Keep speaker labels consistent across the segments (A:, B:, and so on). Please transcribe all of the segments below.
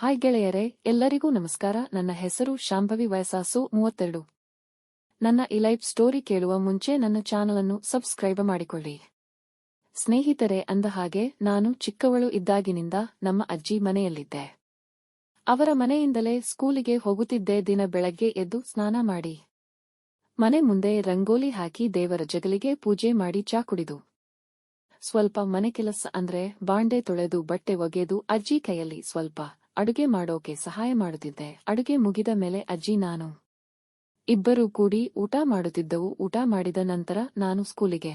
A: Hi ಗೆಳೆಯರೇ, ಎಲ್ಲರಿಗೂ ನಮಸ್ಕಾರ. ನನ್ನ ಹೆಸರು ಶಾಂಭವಿ, ವಯಸ್ಸು 32. ನನ್ನ ಈ ಲೈಫ್ ಸ್ಟೋರಿ ಕೇಳುವ ಮುಂಚೆ ನನ್ನ ಚಾನಲ್ ಅನ್ನು ಸಬ್ಸ್ಕ್ರೈಬ್ ಮಾಡಿಕೊಳ್ಳಿ. ಸ್ನೇಹಿತರೆ, ಅಂದ ಹಾಗೆ ನಾನು ಚಿಕ್ಕವಳು ಇದ್ದಾಗಿನಿಂದ ನಮ್ಮ ಅಜ್ಜಿ ಮನೆಯಲ್ಲಿದ್ದೆ. ಅವರ ಮನೆಯಿಂದಲೇ ಸ್ಕೂಲಿಗೆ ಹೋಗುತ್ತಿದ್ದೆ. ದಿನ ಬೆಳಗ್ಗೆ ಎದ್ದು ಸ್ನಾನ ಮಾಡಿ ಮನೆ ಮುಂದೆ ರಂಗೋಲಿ ಹಾಕಿ ದೇವರ ಜಗಲಿಗೆ ಪೂಜೆ ಮಾಡಿ ಚಾ ಕುಡಿದು ಸ್ವಲ್ಪ ಮನೆ ಕೆಲಸ ಅಂದ್ರೆ ಬಾಂಡೆ ತೊಳೆದು ಬಟ್ಟೆ ಒಗೆದು ಅಜ್ಜಿ ಕೈಯಲ್ಲಿ ಸ್ವಲ್ಪ ಅಡುಗೆ ಮಾಡೋಕೆ ಸಹಾಯ ಮಾಡುತ್ತಿದ್ದೆ. ಅಡುಗೆ ಮುಗಿದ ಮೇಲೆ ಅಜ್ಜಿ ನಾನು ಇಬ್ಬರೂ ಕೂಡಿ ಊಟ ಮಾಡುತ್ತಿದ್ದೆವು. ಊಟ ಮಾಡಿದ ನಂತರ ನಾನು ಸ್ಕೂಲಿಗೆ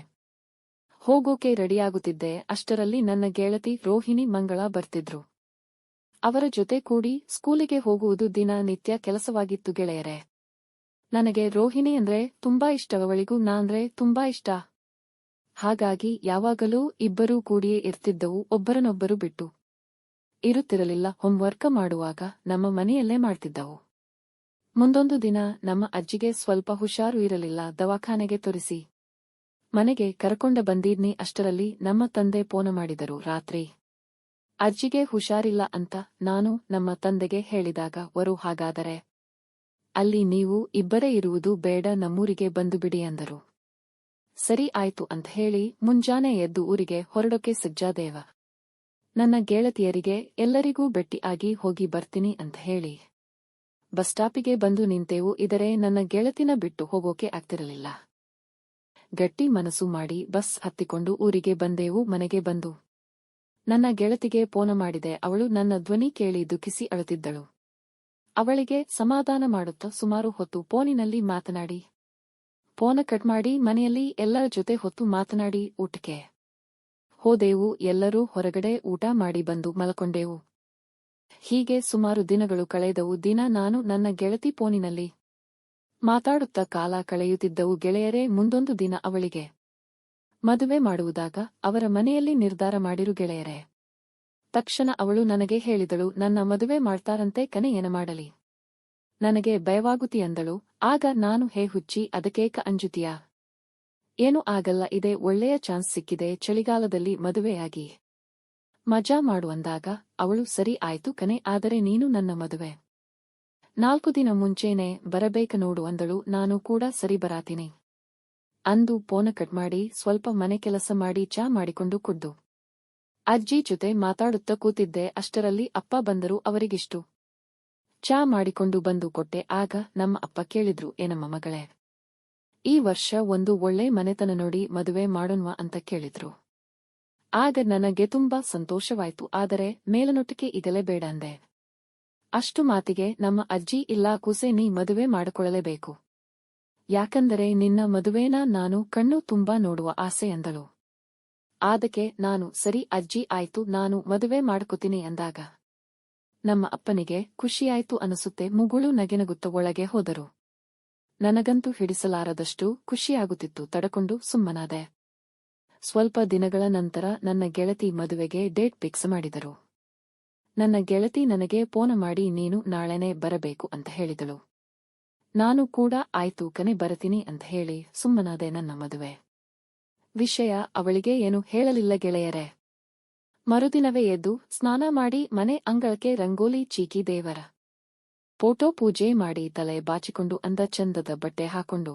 A: ಹೋಗೋಕೆ ರೆಡಿಯಾಗುತ್ತಿದ್ದೆ. ಅಷ್ಟರಲ್ಲಿ ನನ್ನ ಗೆಳತಿ ರೋಹಿಣಿ ಮಂಗಳ ಬರ್ತಿದ್ರು. ಅವರ ಜೊತೆ ಕೂಡಿ ಸ್ಕೂಲಿಗೆ ಹೋಗುವುದು ದಿನ ನಿತ್ಯ ಕೆಲಸವಾಗಿತ್ತು. ಗೆಳೆಯರೇ, ನನಗೆ ರೋಹಿಣಿ ಅಂದ್ರೆ ತುಂಬಾ ಇಷ್ಟ. ಅವಳಿಗೂ ನಾಂದ್ರೆ ತುಂಬಾ ಇಷ್ಟ. ಹಾಗಾಗಿ ಯಾವಾಗಲೂ ಇಬ್ಬರೂ ಕೂಡಿಯೇ ಇರ್ತಿದ್ದವು. ಒಬ್ಬರನ್ನೊಬ್ಬರು ಬಿಟ್ಟು ಇರುತ್ತಿರಲಿಲ್ಲ. ಹೋಂವರ್ಕ್ ಮಾಡುವಾಗ ನಮ್ಮ ಮನೆಯಲ್ಲೇ ಮಾಡ್ತಿದ್ದವು. ಮುಂದೊಂದು ದಿನ ನಮ್ಮ ಅಜ್ಜಿಗೆ ಸ್ವಲ್ಪ ಹುಷಾರು ಇರಲಿಲ್ಲ. ದವಾಖಾನೆಗೆ ತೋರಿಸಿ ಮನೆಗೆ ಕರ್ಕೊಂಡ ಬಂದಿದ್ನಿ. ಅಷ್ಟರಲ್ಲಿ ನಮ್ಮ ತಂದೆ ಫೋನ್ ಮಾಡಿದರು. ರಾತ್ರಿ ಅಜ್ಜಿಗೆ ಹುಷಾರಿಲ್ಲ ಅಂತ ನಾನು ನಮ್ಮ ತಂದೆಗೆ ಹೇಳಿದಾಗ, ಹಾಗಾದರೆ ಅಲ್ಲಿ ನೀವು ಇಬ್ಬರೇ ಇರುವುದು ಬೇಡ, ನಮ್ಮೂರಿಗೆ ಬಂದುಬಿಡಿ ಅಂದರು. ಸರಿ ಆಯ್ತು ಅಂತ ಹೇಳಿ ಮುಂಜಾನೆ ಎದ್ದು ಊರಿಗೆ ಹೊರಡೋಕೆ ಸಜ್ಜಾದೇವ. ನನ್ನ ಗೆಳತಿಯರಿಗೆ ಎಲ್ಲರಿಗೂ ಭೇಟಿ ಆಗಿ ಹೋಗಿ ಬರ್ತೀನಿ ಅಂತ ಹೇಳಿ ಬಸ್ ಸ್ಟಾಪಿಗೆ ಬಂದು ನಿಂತೆವು. ಇದರೇ ನನ್ನ ಗೆಳತಿನ ಬಿಟ್ಟು ಹೋಗೋಕೆ ಆಗ್ತಿರಲಿಲ್ಲ. ಗಟ್ಟಿ ಮನಸ್ಸು ಮಾಡಿ ಬಸ್ ಹತ್ತಿಕೊಂಡು ಊರಿಗೆ ಬಂದೆವು. ಮನೆಗೆ ಬಂದು ನನ್ನ ಗೆಳತಿಗೆ ಫೋನ್ ಮಾಡಿದೆ. ಅವಳು ನನ್ನ ಧ್ವನಿ ಕೇಳಿ ದುಃಖಿಸಿ ಅಳುತ್ತಿದ್ದಳು. ಅವಳಿಗೆ ಸಮಾಧಾನ ಮಾಡುತ್ತಾ ಸುಮಾರು ಹೊತ್ತು ಫೋನಿನಲ್ಲಿ ಮಾತನಾಡಿ ಫೋನ್ ಕಟ್ ಮಾಡಿ ಮನೆಯಲ್ಲಿ ಎಲ್ಲರ ಜೊತೆ ಹೊತ್ತು ಮಾತನಾಡಿ ಊಟಕ್ಕೆ ಹೋದೆವು. ಎಲ್ಲರೂ ಹೊರಗಡೆ ಊಟ ಮಾಡಿ ಬಂದು ಮಲ್ಕೊಂಡೆವು. ಹೀಗೆ ಸುಮಾರು ದಿನಗಳು ಕಳೆದವು. ದಿನ ನಾನು ನನ್ನ ಗೆಳತಿ ಫೋನಿನಲ್ಲಿ ಮಾತಾಡುತ್ತಾ ಕಾಲ ಕಳೆಯುತ್ತಿದ್ದವು. ಗೆಳೆಯರೇ, ಮುಂದೊಂದು ದಿನ ಅವಳಿಗೆ ಮದುವೆ ಮಾಡುವುದಾಗ ಅವರ ಮನೆಯಲ್ಲಿ ನಿರ್ಧಾರ ಮಾಡಿರು ಗೆಳೆಯರೇ. ತಕ್ಷಣ ಅವಳು ನನಗೆ ಹೇಳಿದಳು, ನನ್ನ ಮದುವೆ ಮಾಡ್ತಾರಂತೆ ಕಣೆ, ಏನ ಮಾಡಲಿ, ನನಗೆ ಭಯವಾಗುತ್ತಿ ಅಂದಳು. ಆಗ ನಾನು, ಹೇ ಹುಚ್ಚಿ, ಅದಕ್ಕೇಕ ಅಂಜುತಿಯಾ, ಏನೂ ಆಗಲ್ಲ, ಇದೆ ಒಳ್ಳೆಯ ಚಾನ್ಸ್ ಸಿಕ್ಕಿದೆ, ಚಳಿಗಾಲದಲ್ಲಿ ಮದುವೆಯಾಗಿ ಮಜಾ ಮಾಡು ಅಂದಾಗ ಅವಳು, ಸರಿ ಆಯ್ತು ಕಣೆ, ಆದರೆ ನೀನು ನನ್ನ ಮದುವೆ 4 ದಿನ ಮುಂಚೆನೆ ಬರಬೇಕ ನೋಡು ಅಂದಳು. ನಾನು ಕೂಡ ಸರಿ ಬರಾತೀನಿ ಅಂದು ಫೋನ್ ಕಟ್ ಮಾಡಿ ಸ್ವಲ್ಪ ಮನೆ ಕೆಲಸ ಮಾಡಿ ಚಾ ಮಾಡಿಕೊಂಡು ಕುಡ್ದು ಅಜ್ಜಿ ಜೊತೆ ಮಾತಾಡುತ್ತಾ ಕೂತಿದ್ದೆ. ಅಷ್ಟರಲ್ಲಿ ಅಪ್ಪ ಬಂದರು. ಅವರಿಗಿಷ್ಟು ಚಾ ಮಾಡಿಕೊಂಡು ಬಂದು ಕೊಟ್ಟೆ. ಆಗ ನಮ್ಮ ಅಪ್ಪ ಕೇಳಿದ್ರು, ಏನಮ್ಮ ಮಗಳೇ, ಈ ವರ್ಷ ಒಂದು ಒಳ್ಳೆ ಮನೆತನ ನೋಡಿ ಮದುವೆ ಮಾಡೋಣ್ವಾ ಅಂತ ಕೇಳಿದ್ರು. ಆಗ ನನಗೆ ತುಂಬಾ ಸಂತೋಷವಾಯ್ತು. ಆದರೆ ಮೇಲನೋಟಕ್ಕೆ ಈಗಲೇ ಬೇಡ ಅಂದೆ. ಅಷ್ಟು ಮಾತಿಗೆ ನಮ್ಮ ಅಜ್ಜಿ, ಇಲ್ಲ ಕೂಸೆ, ನೀ ಮದುವೆ ಮಾಡಿಕೊಳ್ಳಲೇಬೇಕು, ಯಾಕಂದರೆ ನಿನ್ನ ಮದುವೆನ ನಾನು ಕಣ್ಣು ತುಂಬಾ ನೋಡುವ ಆಸೆ ಅಂದಳು. ಅದಕ್ಕೆ ನಾನು, ಸರಿ ಅಜ್ಜಿ ಆಯ್ತು, ನಾನು ಮದುವೆ ಮಾಡ್ಕೋತೀನಿ ಅಂದಾಗ ನಮ್ಮ ಅಪ್ಪನಿಗೆ ಖುಷಿಯಾಯ್ತು ಅನಿಸುತ್ತೆ. ಮುಗುಳು ನಗೆನಗುತ್ತ ಒಳಗೆ ಹೋದರು. ನನಗಂತೂ ಹಿಡಿಸಲಾರದಷ್ಟು ಖುಷಿಯಾಗುತ್ತಿತ್ತು. ತಡಕೊಂಡು ಸುಮ್ಮನಾದೆ. ಸ್ವಲ್ಪ ದಿನಗಳ ನಂತರ ನನ್ನ ಗೆಳತಿ ಮದುವೆಗೆ ಡೇಟ್ ಫಿಕ್ಸ್ ಮಾಡಿದರು. ನನ್ನ ಗೆಳತಿ ನನಗೆ ಫೋನ್ ಮಾಡಿ, ನೀನು ನಾಳೆನೇ ಬರಬೇಕು ಅಂತ ಹೇಳಿದಳು. ನಾನು ಕೂಡ ಆಯ್ತು ಕಣೆ, ಬರತೀನಿ ಅಂತ ಹೇಳಿ ಸುಮ್ಮನಾದೆ. ನನ್ನ ಮದುವೆ ವಿಷಯ ಅವಳಿಗೆ ಏನು ಹೇಳಲಿಲ್ಲ ಗೆಳೆಯರೇ. ಮರುದಿನವೇ ಎದ್ದು ಸ್ನಾನ ಮಾಡಿ ಮನೆ ಅಂಗಳಕ್ಕೆ ರಂಗೋಲಿ ಚೀಕಿ ದೇವರ ಫೋಟೋ ಪೂಜೆ ಮಾಡಿ ತಲೆ ಬಾಚಿಕೊಂಡು ಅಂದ ಚಂದದ ಬಟ್ಟೆ ಹಾಕೊಂಡು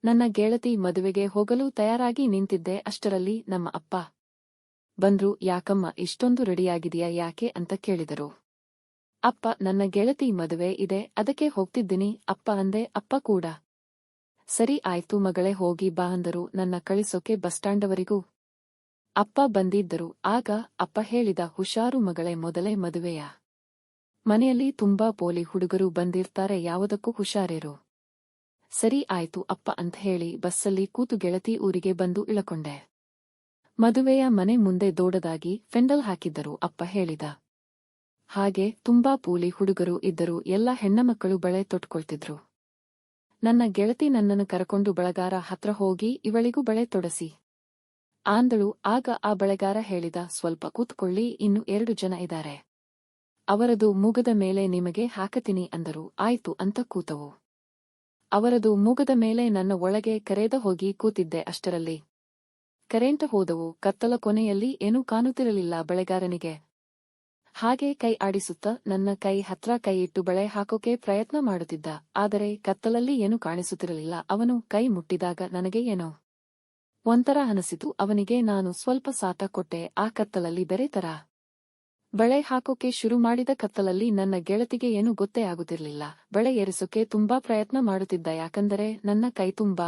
A: ನನ್ನ ಗೆಳತಿ ಮದುವೆಗೆ ಹೋಗಲು ತಯಾರಾಗಿ ನಿಂತಿದ್ದೆ. ಅಷ್ಟರಲ್ಲಿ ನಮ್ಮ ಅಪ್ಪ ಬಂದ್ರು. ಯಾಕಮ್ಮ ಇಷ್ಟೊಂದು ರೆಡಿಯಾಗಿದೆಯಾ, ಯಾಕೆ ಅಂತ ಕೇಳಿದರು. ಅಪ್ಪ, ನನ್ನ ಗೆಳತಿ ಮದುವೆ ಇದೆ, ಅದಕ್ಕೆ ಹೋಗ್ತಿದ್ದೀನಿ ಅಪ್ಪ ಅಂದೆ. ಅಪ್ಪ ಕೂಡ ಸರಿ ಆಯ್ತು ಮಗಳೇ, ಹೋಗಿ ಬಾ ಅಂದರು. ನನ್ನ ಕಳಿಸೋಕೆ ಬಸ್ ಸ್ಟ್ಯಾಂಡ್ವರೆಗೂ ಅಪ್ಪ ಬಂದಿದ್ದರು. ಆಗ ಅಪ್ಪ ಹೇಳಿದ, ಹುಷಾರು ಮಗಳೇ, ಮೊದಲೇ ಮದುವೆಯ ಮನೆಯಲ್ಲಿ ತುಂಬಾ ಪೋಲಿ ಹುಡುಗರು ಬಂದಿರ್ತಾರೆ, ಯಾವುದಕ್ಕೂ ಹುಷಾರಿರು. ಸರಿ ಆಯ್ತು ಅಪ್ಪ ಅಂತ ಹೇಳಿ ಬಸ್ಸಲ್ಲಿ ಕೂತು ಗೆಳತಿ ಊರಿಗೆ ಬಂದು ಇಳಕೊಂಡೆ. ಮದುವೆಯ ಮನೆ ಮುಂದೆ ದೊಡ್ಡದಾಗಿ ಫೆಂಡಲ್ ಹಾಕಿದ್ದರು. ಅಪ್ಪ ಹೇಳಿದ ಹಾಗೆ ತುಂಬಾ ಪೋಲಿ ಹುಡುಗರು ಇದ್ದರು. ಎಲ್ಲ ಹೆಣ್ಣಮಕ್ಕಳು ಬಳೆ ತೊಟ್ಕೊಳ್ತಿದ್ರು. ನನ್ನ ಗೆಳತಿ ನನ್ನನ್ನು ಕರಕೊಂಡು ಬಳಗಾರ ಹತ್ರ ಹೋಗಿ, ಇವಳಿಗೂ ಬಳೆ ತೊಡಸಿ ಆಂದಳು. ಆಗ ಆ ಬಳೆಗಾರ ಹೇಳಿದ, ಸ್ವಲ್ಪ ಕೂತ್ಕೊಳ್ಳಿ, ಇನ್ನು 2 ಜನ ಇದ್ದಾರೆ, ಅವರದು ಮುಗದ ಮೇಲೆ ನಿಮಗೆ ಹಾಕತೀನಿ ಅಂದರು. ಆಯ್ತು ಅಂತ ಕೂತವು. ಅವರದು ಮುಗದ ಮೇಲೆ ನನ್ನ ಒಳಗೆ ಕರೆದ ಹೋಗಿ ಕೂತಿದ್ದೆ. ಅಷ್ಟರಲ್ಲಿ ಕರೆಂಟ್ ಹೋದವು. ಕತ್ತಲ ಕೊನೆಯಲ್ಲಿ ಏನೂ ಕಾಣುತ್ತಿರಲಿಲ್ಲ. ಬಳೆಗಾರನಿಗೆ ಹಾಗೆ ಕೈ ಆಡಿಸುತ್ತಾ ನನ್ನ ಕೈ ಹತ್ರ ಕೈ ಇಟ್ಟು ಬಳೆ ಹಾಕೋಕೆ ಪ್ರಯತ್ನ ಮಾಡುತ್ತಿದ್ದ. ಆದರೆ ಕತ್ತಲಲ್ಲಿ ಏನೂ ಕಾಣಿಸುತ್ತಿರಲಿಲ್ಲ. ಅವನು ಕೈ ಮುಟ್ಟಿದಾಗ ನನಗೆ ಏನೋ ಒಂಥರ ಅನಿಸಿತು. ಅವನಿಗೆ ನಾನು ಸ್ವಲ್ಪ ಸಾಥ ಕೊಟ್ಟೆ. ಆ ಕತ್ತಲಲ್ಲಿ ಬೇರೆ ತರ ಬಳೆ ಹಾಕೋಕೆ ಶುರು ಮಾಡಿದ. ಕತ್ತಲಲ್ಲಿ ನನ್ನ ಗೆಳತಿಗೆ ಏನೂ ಗೊತ್ತೇ ಆಗುತ್ತಿರಲಿಲ್ಲ. ಬಳೆ ಏರಿಸೋಕೆ ತುಂಬಾ ಪ್ರಯತ್ನ ಮಾಡುತ್ತಿದ್ದ. ಯಾಕಂದರೆ ನನ್ನ ಕೈ ತುಂಬಾ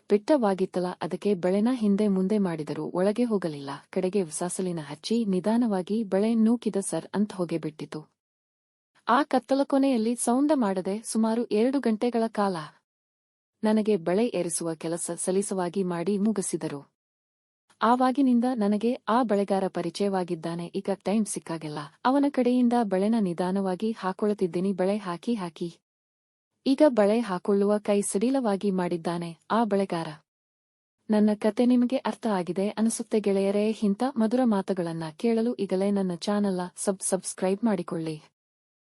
A: ಪಿಟ್ಟವಾಗಿತ್ತಲ್ಲ. ಅದಕ್ಕೆ ಬಳೆನ ಹಿಂದೆ ಮುಂದೆ ಮಾಡಿದರೂ ಒಳಗೆ ಹೋಗಲಿಲ್ಲ. ಕಡೆಗೆ ವಿಸಾಸಲಿನ ಹಚ್ಚಿ ನಿಧಾನವಾಗಿ ಬಳೆ ನೂಕಿದ. ಸರ್ ಅಂತ ಹೋಗೇ ಬಿಟ್ಟಿತು. ಆ ಕತ್ತಲ ಕೊನೆಯಲ್ಲಿ ಸೌಂಡ ಮಾಡದೆ ಸುಮಾರು 2 ಗಂಟೆಗಳ ಕಾಲ ನನಗೆ ಬಳೆ ಏರಿಸುವ ಕೆಲಸ ಸಲೀಸವಾಗಿ ಮಾಡಿ ಮುಗಿಸಿದರು. ಆವಾಗಿನಿಂದ ನನಗೆ ಆ ಬಳೆಗಾರ ಪರಿಚಯವಾಗಿದ್ದಾನೆ. ಈಗ ಟೈಮ್ ಸಿಕ್ಕಾಗೆಲ್ಲ ಅವನ ಕಡೆಯಿಂದ ಬಳೆನ ನಿಧಾನವಾಗಿ ಹಾಕೊಳ್ಳುತ್ತಿದ್ದೀನಿ. ಬಳೆ ಹಾಕಿ ಈಗ ಬಳೆ ಹಾಕೊಳ್ಳುವ ಕೈ ಸಡಿಲವಾಗಿ ಮಾಡಿದ್ದಾನೆ ಆ ಬಳೆಗಾರ. ನನ್ನ ಕತೆ ನಿಮಗೆ ಅರ್ಥ ಆಗಿದೆ ಅನಿಸುತ್ತೆ ಗೆಳೆಯರೇ. ಇಂಥ ಮಧುರ ಮಾತುಗಳನ್ನ ಕೇಳಲು ಈಗಲೇ ನನ್ನ ಚಾನೆಲ್ನ ಸಬ್ಸ್ಕ್ರೈಬ್ ಮಾಡಿಕೊಳ್ಳಿ.